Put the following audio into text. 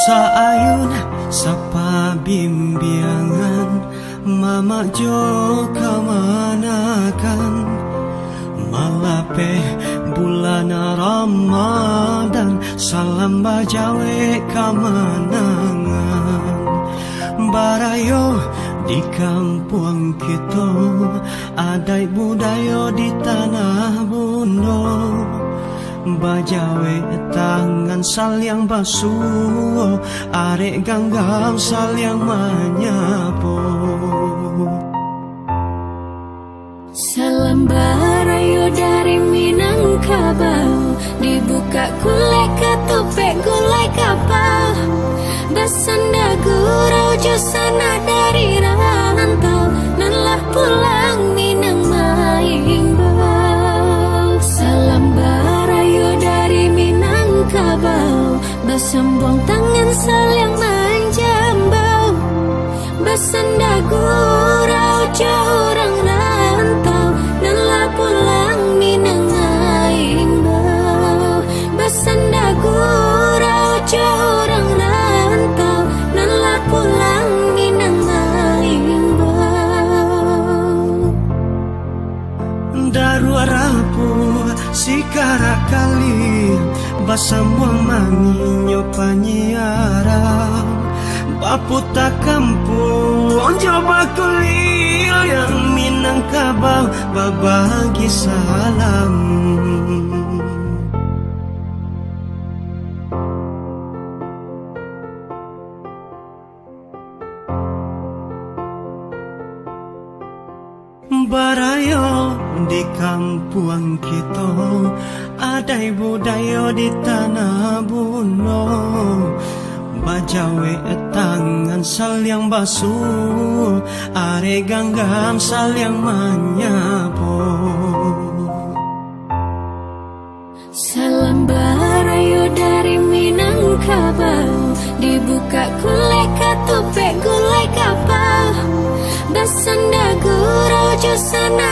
Saayun sapa bimbingan mama jo kamanakan malape bulan Ramadan salam bajawe kamanangan barayo di kampung kita adai budaya di tanah bundo bajawe tangan saling basuh arek ganggam saling menyapu salam barayo dari Minangkabau dibuka kulek ketupek gulai kapal basanda gurau josana dari rantau nanlah pulang Minang Maimbau salam barayo dari Minangkabau basambung tangan saling menjambau basanda gurau jorang rantau nanlah pulang Minang Maimbau basanda gurau jorang rantau nanlah pulang Minang Maimbau daru rapu sikara kali basambuang manginyo panyiarang baputa kampung coba kulil yang Minangkabau babagi salam barayo di kampung kita adai budaya di tanah buno bajawe tangan saling basuh are ganggam saling menyapu salam barayo dari Minangkabau dibuka kulek ketupek gulai kapal basanda gurau josana